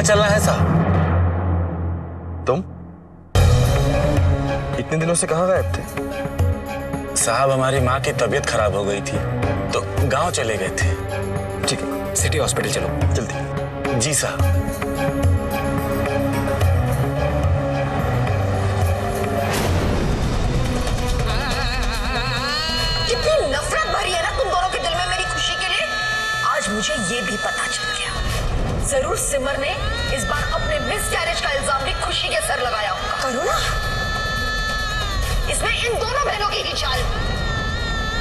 चलना है साहब? तुम इतने दिनों से कहाँ गायब थे? साहब हमारी माँ की तबीयत खराब हो गई थी तो गांव चले गए थे। ठीक है, सिटी हॉस्पिटल चलो जल्दी। जी साहब। मुझे ये भी पता चल गया, जरूर सिमर ने इस बार अपने मिसकैरेज का इल्जाम भी खुशी के सर लगाया होगा। करुणा, इसमें इन दोनों बहनों की ही चाल।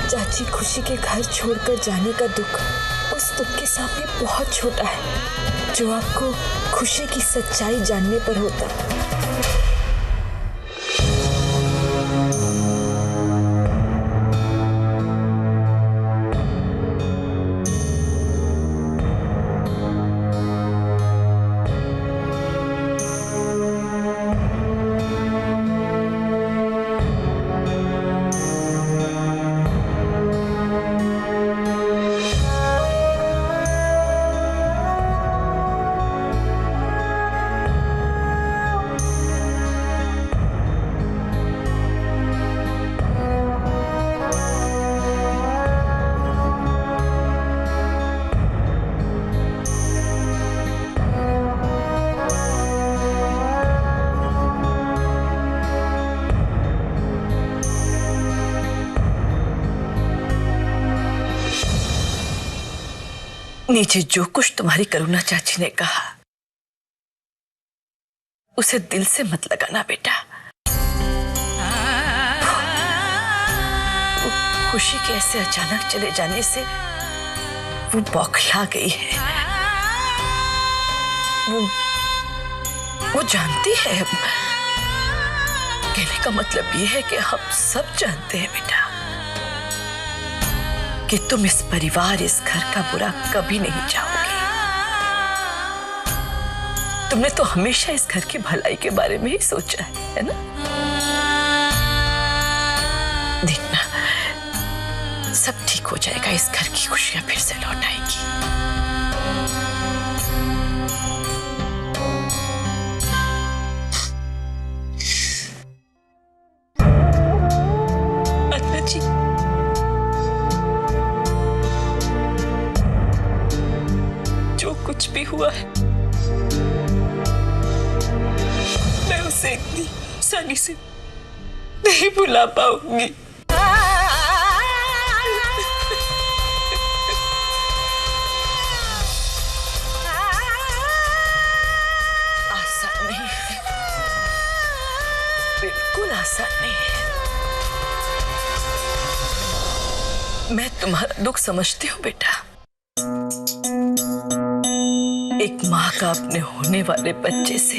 चाची, खुशी के घर छोड़कर जाने का दुख उस दुख के सामने बहुत छोटा है जो आपको खुशी की सच्चाई जानने पर होता। नीचे जो कुछ तुम्हारी करुणा चाची ने कहा उसे दिल से मत लगाना बेटा। वो खुशी के ऐसे अचानक चले जाने से वो बौखला गई है। वो जानती है। कहने का मतलब ये है कि हम सब जानते हैं बेटा कि तुम इस परिवार, इस घर का बुरा कभी नहीं चाहोगे। तुमने तो हमेशा इस घर की भलाई के बारे में ही सोचा है ना? देखना, सब ठीक हो जाएगा। इस घर की खुशियां फिर से लौट आएगी। कुछ भी हुआ है मैं उसे इतनी आसानी से नहीं भुला पाऊंगी। आसान नहीं है, बिल्कुल आसान नहीं है। मैं तुम्हारा दुख समझती हूँ बेटा। एक माँ का अपने होने वाले बच्चे से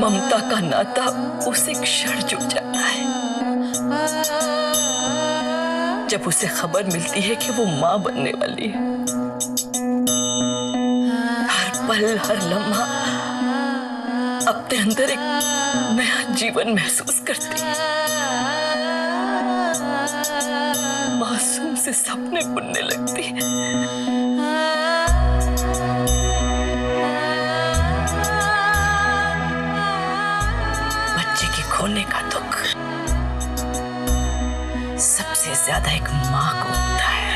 ममता का नाता उसे क्षण जुड़ जाता है जब उसे खबर मिलती है कि वो माँ बनने वाली है। हर पल, हर लम्हा अपने अंदर एक नया जीवन महसूस करती है। मासूम से सपने बुनने लगती है। खोने का दुख सबसे ज्यादा एक माँ को होता है।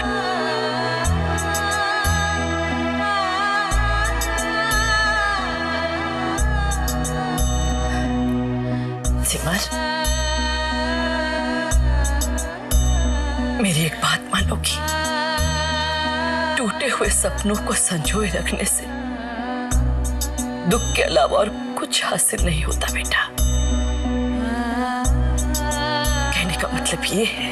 सिमर, मेरी एक बात मानोगी? टूटे हुए सपनों को संजोए रखने से दुख के अलावा और कुछ हासिल नहीं होता बेटा। का मतलब ये है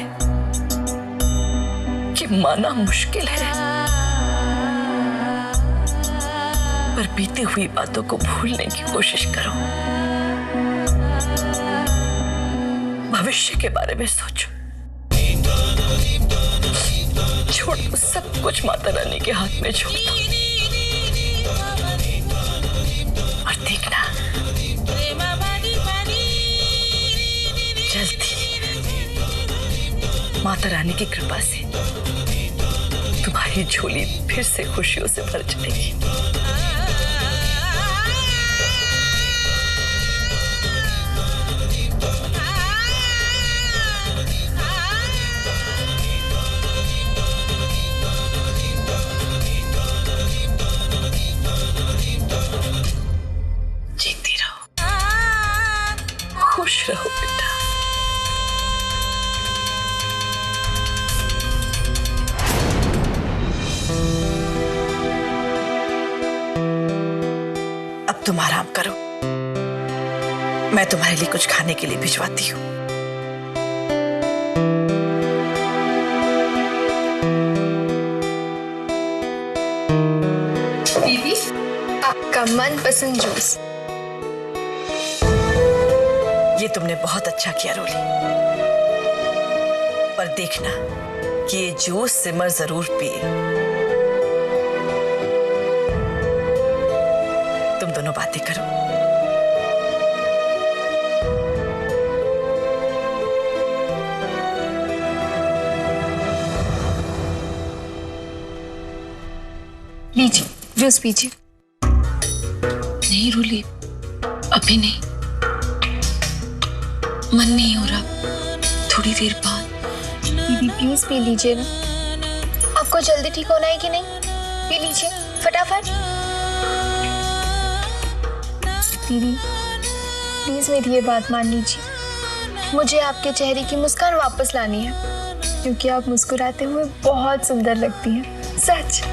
कि माना मुश्किल है, पर बीती हुई बातों को भूलने की कोशिश करो। भविष्य के बारे में सोचो। छोड़ दो सब कुछ, माता रानी के हाथ में छोड़ दो। और देखना, जल्दी माता रानी की कृपा से तुम्हारी झोली फिर से खुशियों से भर जाएगी। तुम आराम करो, मैं तुम्हारे लिए कुछ खाने के लिए भिजवाती हूँ। दीदी, आपका मनपसंद जूस। ये तुमने बहुत अच्छा किया रोली, पर देखना कि ये जूस सिमर जरूर पिए। तुम दोनों बातें करो। लीजिए, जूस पीजिए। नहीं रोली, अभी नहीं, मन नहीं हो रहा, थोड़ी देर बाद। दीदी प्लीज पी लीजिए ना। आपको जल्दी ठीक होना है कि नहीं? पी लीजिए फटाफट। दीदी प्लीज मेरी ये बात मान लीजिए, मुझे आपके चेहरे की मुस्कान वापस लानी है, क्योंकि आप मुस्कुराते हुए बहुत सुंदर लगती हैं, सच।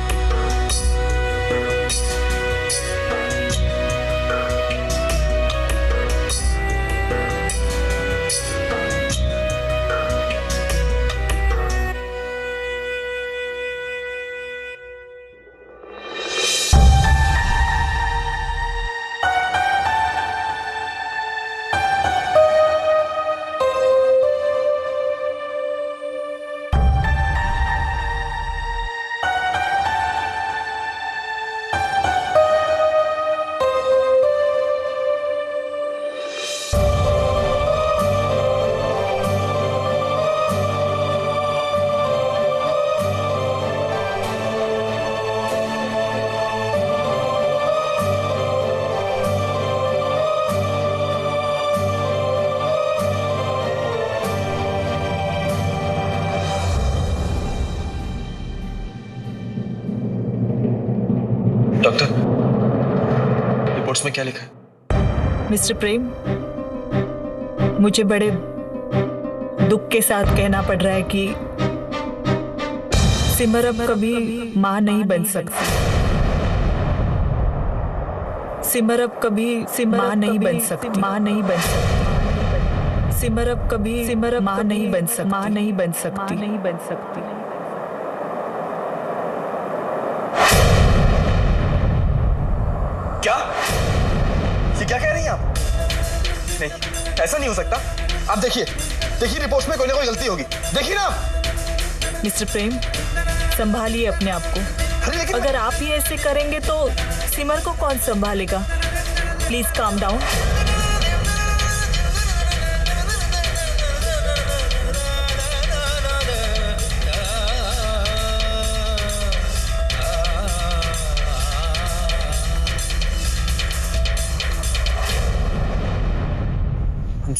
डॉक्टर, रिपोर्ट्स में क्या लिखा है? मिस्टर प्रेम, मुझे बड़े दुख के साथ कहना पड़ रहा है कि सिमर अब कभी मां नहीं बन सकती। सिमर अब कभी मां नहीं बन सकती। मां नहीं बन सकती। सिमर अब कभी मां नहीं बन सकती। मां नहीं बन सकती। नहीं बन सकती। क्या? ये क्या कह रही हैं आप? नहीं, ऐसा नहीं हो सकता। आप देखिए रिपोर्ट्स में कोई ना कोई गलती होगी, देखिए ना आप। मिस्टर प्रेम, संभालिए अपने आप को। अरे लेकिन अगर आप ही ऐसे करेंगे तो सिमर को कौन संभालेगा? Please calm down.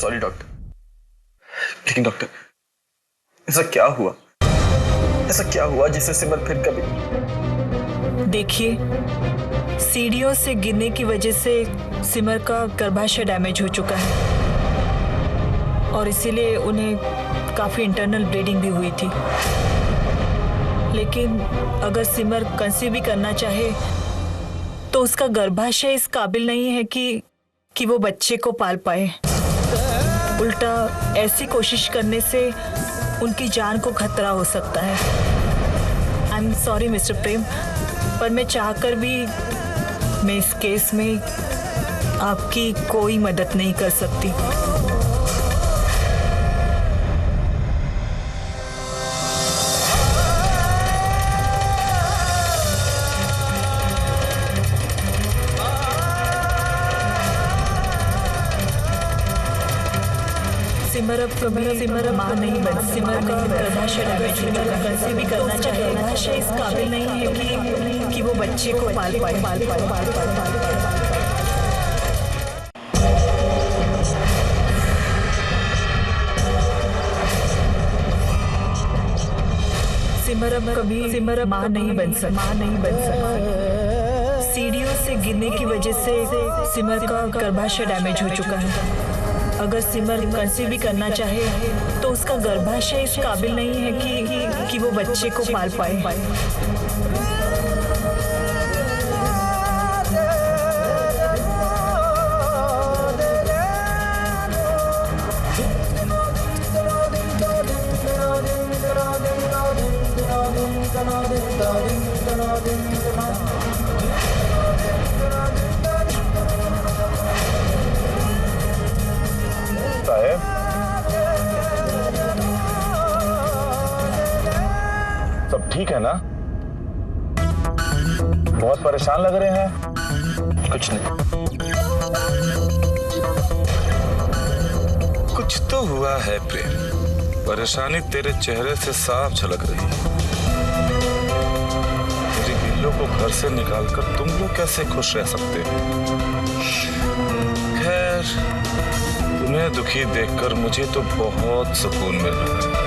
Sorry doctor, लेकिन डॉक्टर ऐसा क्या हुआ? ऐसा क्या हुआ जिससे सिमर फिर कभी? देखिए, सीढ़ियों से गिरने की वजह से सिमर का गर्भाशय डैमेज हो चुका है और इसीलिए उन्हें काफी इंटरनल ब्लीडिंग भी हुई थी। लेकिन अगर सिमर कंसीव भी करना चाहे तो उसका गर्भाशय इस काबिल नहीं है कि वो बच्चे को पाल पाए। उल्टा ऐसी कोशिश करने से उनकी जान को खतरा हो सकता है। आई एम सॉरी मिस्टर प्रेम, पर मैं चाहकर भी मैं इस केस में आपकी कोई मदद नहीं कर सकती। सिमर अब कभी मां नहीं बन। सिमर का गर्भाशय डैमेज हो चुका है। कंसीव भी करना चाहे गर्भाशय इस काबिल नहीं है कि वो बच्चे को पाल पाए। सिमर अब कभी मां नहीं बन सकती। सीढ़ियों से गिरने की वजह से सिमर का गर्भाशय डैमेज हो चुका है। अगर सिमर कंसीव भी करना चाहे तो उसका गर्भाशय इस काबिल नहीं है कि वो बच्चे को पाल पाए। ना? बहुत परेशान लग रहे हैं। कुछ नहीं। कुछ तो हुआ है प्रेम, परेशानी तेरे चेहरे से साफ झलक रही है। मेरी बिल्लो को घर से निकालकर तुम लोग कैसे खुश रह सकते हो? खैर, तुम्हें दुखी देखकर मुझे तो बहुत सुकून मिल रहा है।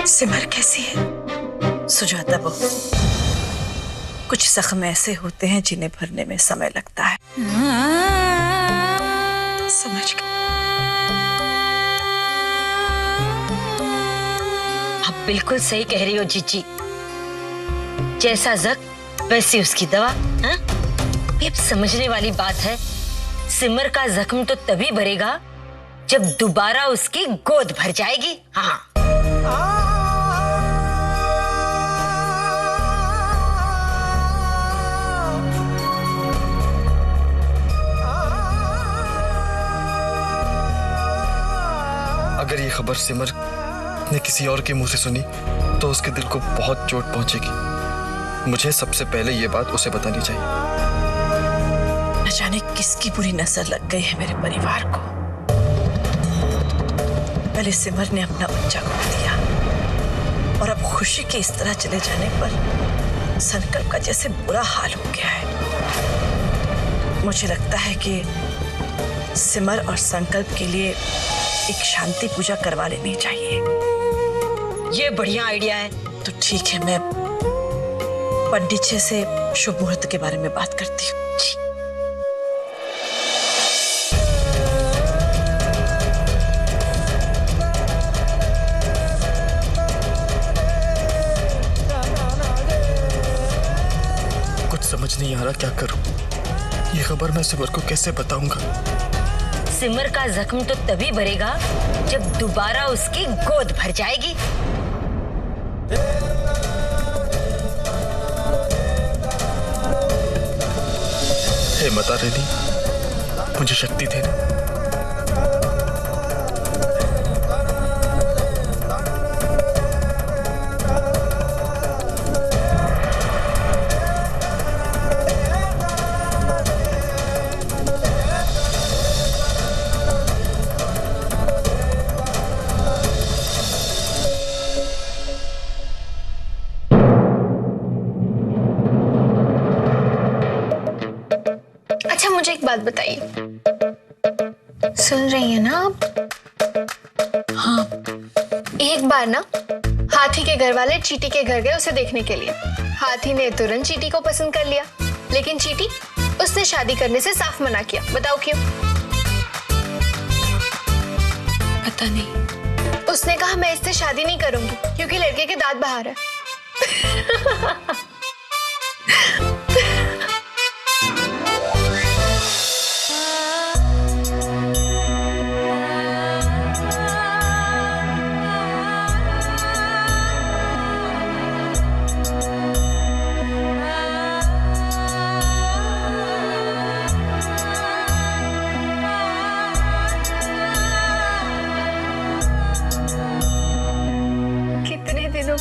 सिमर कैसी है? सुजाता बहू, कुछ जख्म ऐसे होते हैं जिन्हें भरने में समय लगता है। समझ गई? आप बिल्कुल सही कह रही हो जीजी। जैसा जख्म वैसी उसकी दवा। हाँ? ये अब समझने वाली बात है। सिमर का जख्म तो तभी भरेगा जब दोबारा उसकी गोद भर जाएगी। हाँ। अगर ये खबर सिमर ने किसी और के मुंह से सुनी तो उसके दिल को बहुत चोट पहुंचेगी। मुझे सबसे पहले ये बात उसे बतानी चाहिए। न जाने किसकी बुरी नजर लग गई है मेरे परिवार को। पहले सिमर ने अपना बच्चा खो दिया और अब खुशी के इस तरह चले जाने पर संकल्प का जैसे बुरा हाल हो गया है। मुझे लगता है कि सिमर और संकल्प के लिए एक शांति पूजा करवा लेनी चाहिए। ये बढ़िया आइडिया है। तो ठीक है, मैं पंडित जी से शुभ मुहूर्त के बारे में बात करती हूँ। कुछ समझ नहीं आ रहा क्या करूं। ये खबर मैं सिमर को कैसे बताऊंगा? सिमर का जख्म तो तभी भरेगा जब दोबारा उसकी गोद भर जाएगी। हे माता रानी, मुझे शक्ति देना। अच्छा मुझे एक बात बताइए, सुन रही है ना आप? हाँ। एक बार ना हाथी के घर वाले चीटी के घर गए उसे देखने के लिए। हाथी ने तुरंत चीटी को पसंद कर लिया, लेकिन चीटी उसने शादी करने से साफ मना किया। बताओ क्यों? पता नहीं। उसने कहा मैं इससे शादी नहीं करूंगी क्योंकि लड़के के दांत बाहर है।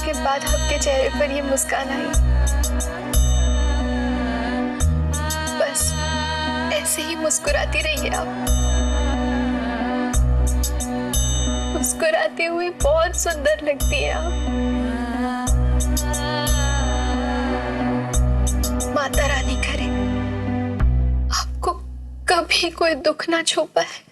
के बाद आपके चेहरे पर ये मुस्कान आई। बस ऐसे ही मुस्कुराती रहिए आप। मुस्कुराते हुए बहुत सुंदर लगती है आप। माता रानी करे आपको कभी कोई दुख ना छुपा है।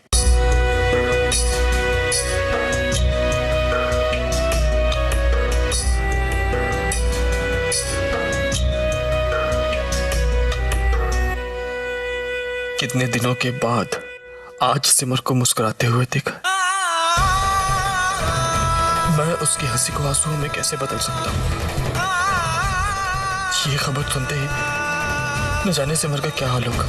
कितने दिनों के बाद आज सिमर को मुस्कुराते हुए देखा। मैं उसकी हंसी को आंसुओं में कैसे बदल सकता हूँ? ये खबर सुनते ही न जाने सिमर का क्या हाल होगा।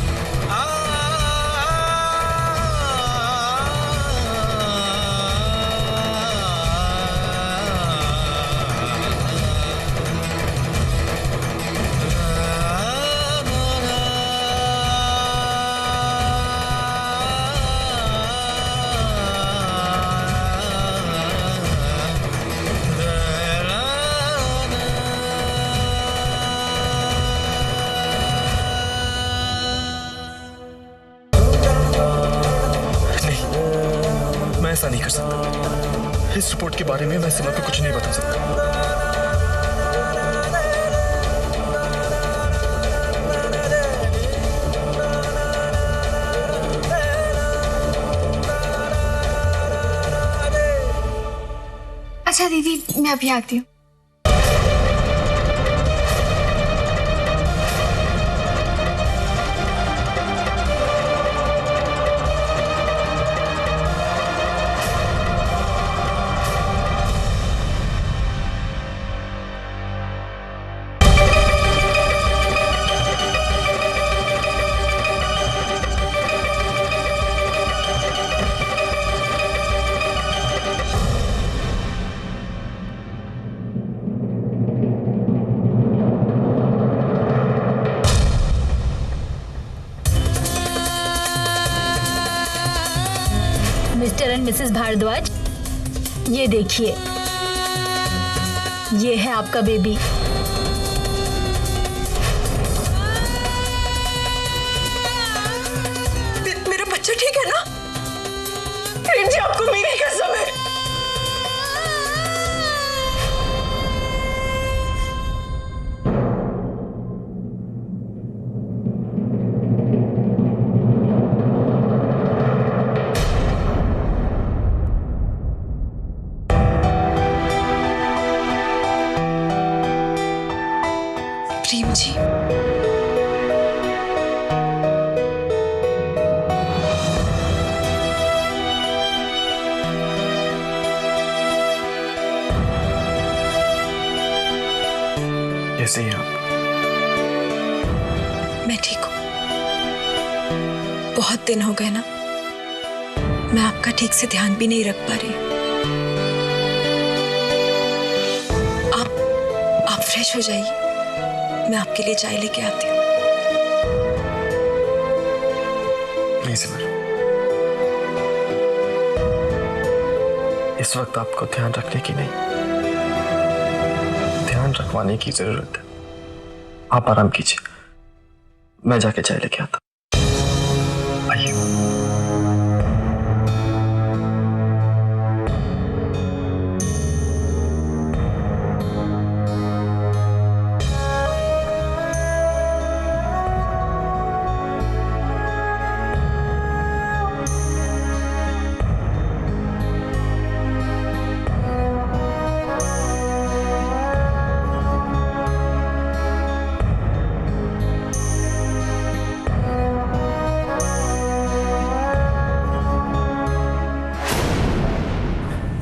मैं ऐसा नहीं कर सकता। इस रिपोर्ट के बारे में मैं सिमर को कुछ नहीं बता सकता। अच्छा दीदी, मैं अभी आती हूँ। मिस्टर एंड मिसेस भारद्वाज, ये देखिए, ये है आपका बेबी। मेरा बच्चा ठीक है ना? प्रेम जी, आपको मेरी कसम है। प्रेम जी, कैसे हैं आप? मैं ठीक हूँ। बहुत दिन हो गए ना, मैं आपका ठीक से ध्यान भी नहीं रख पा रही। आप फ्रेश हो जाइए, मैं आपके लिए चाय लेके आती हूँ। नहीं सिमर, इस वक्त आपको ध्यान रखने की नहीं, ध्यान रखवाने की जरूरत है। आप आराम कीजिए, मैं जाके चाय लेके आता। आइए।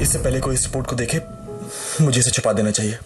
इससे पहले कोई इस रिपोर्ट को देखे, मुझे इसे छुपा देना चाहिए।